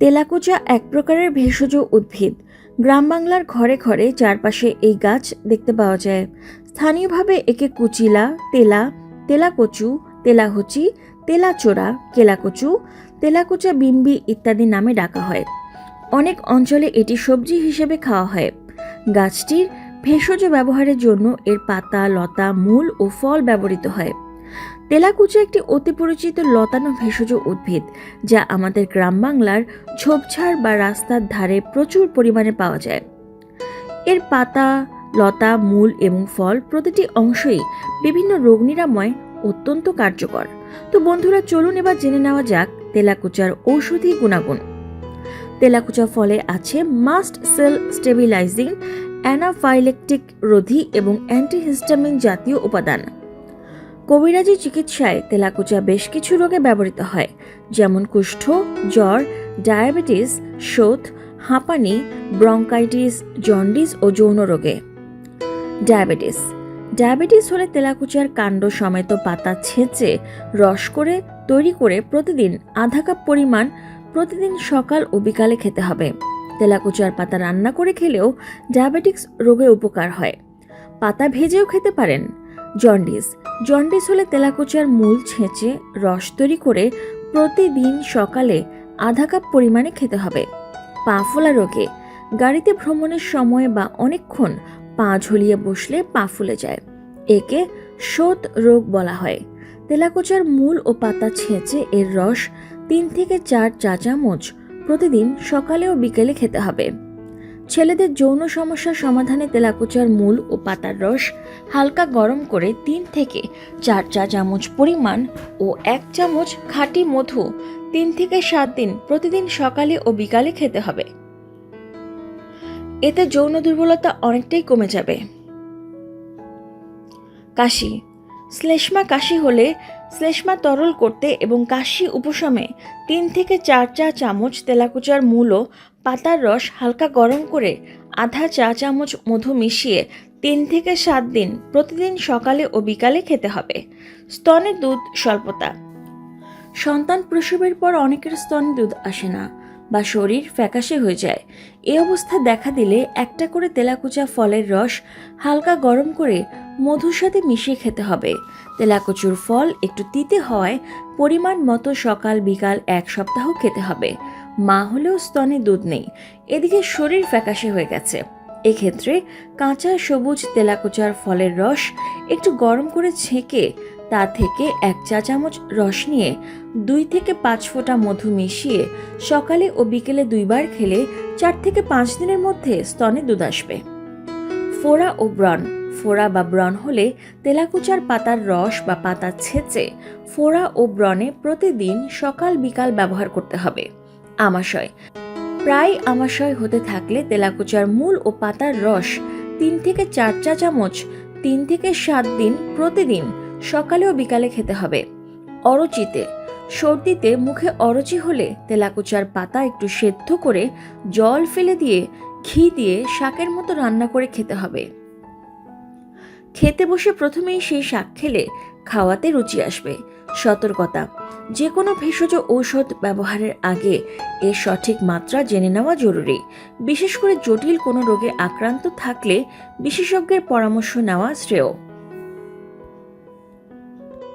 তেলাকুচা এক প্রকারের ভেষজ উদ্ভিদ। গ্রাম বাংলার ঘরে ঘরে চারপাশে এই গাছ দেখতে পাওয়া যায়। স্থানীয়ভাবে একে কুচিলা, তেলা, তেলাকচু, তেলাহচি, তেলাচোরা, কেলাকচু, তেলাকুচা বিম্বি ইত্যাদি নামে ডাকা হয়। অনেক অঞ্চলে এটি সবজি হিসেবে খাওয়া হয়। গাছটির ভেষজ ব্যবহারের জন্য এর পাতা, লতা, মূল ও ফল ব্যবহৃত হয়। তেলাকুচা একটি অতি পরিচিত লতানো ভেষজ উদ্ভিদ, যা আমাদের গ্রাম বাংলার ঝোপঝাড় বা রাস্তার ধারে প্রচুর পরিমাণে পাওয়া যায়। এর পাতা, লতা, মূল এবং ফল প্রতিটি অংশই বিভিন্ন রোগ নিরাময় অত্যন্ত কার্যকর। তো বন্ধুরা, চলুন এবার জেনে নেওয়া যাক তেলাকুচার ঔষধি গুণাগুণ। তেলাকুচা ফলে আছে মাস্ট সেল স্টেবিলাইজিং, অ্যানাফাইলেকটিক রোধী এবং অ্যান্টিহিস্টামিন জাতীয় উপাদান। কবিরাজি চিকিৎসায় তেলাকুচা বেশ কিছু রোগে ব্যবহৃত হয়, যেমন কুষ্ঠ, জ্বর, ডায়াবেটিস, শোথ, হাঁপানি, ব্রঙ্কাইটিস, জন্ডিস ও যৌন রোগে। ডায়াবেটিস হলে তেলাকুচার কাণ্ড সমেত পাতা ছেঁচে রস করে তৈরি করে প্রতিদিন আধা কাপ পরিমাণ প্রতিদিন সকাল ও বিকালে খেতে হবে। তেলাকুচার পাতা রান্না করে খেলেও ডায়াবেটিস রোগে উপকার হয়। পাতা ভেজেও খেতে পারেন। জন্ডিস হলে তেলাকুচার মূল ছেঁচে রস তৈরি করে প্রতিদিন সকালে আধা কাপ পরিমাণে খেতে হবে। পা ফোলা রোগে গাড়িতে ভ্রমণের সময় বা অনেকক্ষণ পা ঝুলিয়ে বসলে পা ফুলে যায়, একে শোথ রোগ বলা হয়। তেলাকুচার মূল ও পাতা ছেঁচে এর রস 3 থেকে 4 চা চামচ প্রতিদিন সকালে ও বিকেলে খেতে হবে। ছেলেদের যৌন সমস্যার সমাধানে তেলাকুচার মূল ও পাতার রস হালকা গরম করে 3 থেকে 4 চা চামচ পরিমাণ ও 1 চামচ খাঁটি মধু 3 থেকে 7 দিন প্রতিদিন সকালে ও বিকালে খেতে হবে। এতে যৌন দুর্বলতা অনেকটাই কমে যাবে। কাশি, শ্লেষ্মা কাশি হলে শ্লেষ্মা তরল করতে এবং কাশি উপশমে 3 থেকে 4 চা চামচ তেলাকুচার মূল ও পাতার রস হালকা গরম করে আধা চা চামচ মধু মিশিয়ে 3 থেকে 7 দিন প্রতিদিন সকালে ও বিকালে খেতে হবে। স্তনে দুধ স্বল্পতা, সন্তান প্রসবের পর অনেকের স্তনে দুধ আসে না বা শরীর ফ্যাকাশে হয়ে যায়। এই অবস্থা দেখা দিলে একটা করে তেলাকুচা ফলের রস হালকা গরম করে মধুর সাথে মিশিয়ে খেতে হবে। তেলাকুচুর ফল একটু তিতে হওয়ায় পরিমাণ মতো সকাল বিকাল 1 সপ্তাহ খেতে হবে। মা হলেও স্তনে দুধ নেই, এদিকে শরীর ফ্যাকাশে হয়ে গেছে, এক্ষেত্রে কাঁচা সবুজ তেলাকুচার ফলের রস একটু গরম করে ছেঁকে তা থেকে 1 চা চামচ রস নিয়ে 2 থেকে 5 ফোঁটা মধু মিশিয়ে সকালে ও বিকেলে 2 বার খেলে 4 থেকে 5 দিনের মধ্যে স্তনে দুধ আসবে। ফোড়া ও ব্রণ, ফোড়া বা ব্রণ হলে তেলাকুচার পাতার রস বা পাতা ছেঁচে ফোড়া ও ব্রণে প্রতিদিন সকাল বিকাল ব্যবহার করতে হবে। আমাশয়, প্রায় আমাশয় হতে থাকলে তেলাকুচার মূল ও পাতার রস 3 থেকে 4 চা চামচ 3 থেকে 7 দিন প্রতিদিন সকালে ও বিকালে খেতে হবে। অরুচিতে, সর্দিতে মুখে অরুচি হলে তেলাকুচার পাতা একটু সেদ্ধ করে জল ফেলে দিয়ে ঘি দিয়ে শাকের মতো রান্না করে খেতে হবে। খেতে বসে প্রথমেই সেই শাক খেলে খাওয়াতে রুচি আসবে। সতর্কতা, যে কোনো ভেষজ ঔষধ ব্যবহারের আগে এর সঠিক মাত্রা জেনে নেওয়া জরুরি। বিশেষ করে জটিল কোনো রোগে আক্রান্ত থাকলে বিশেষজ্ঞের পরামর্শ নেওয়া শ্রেয়।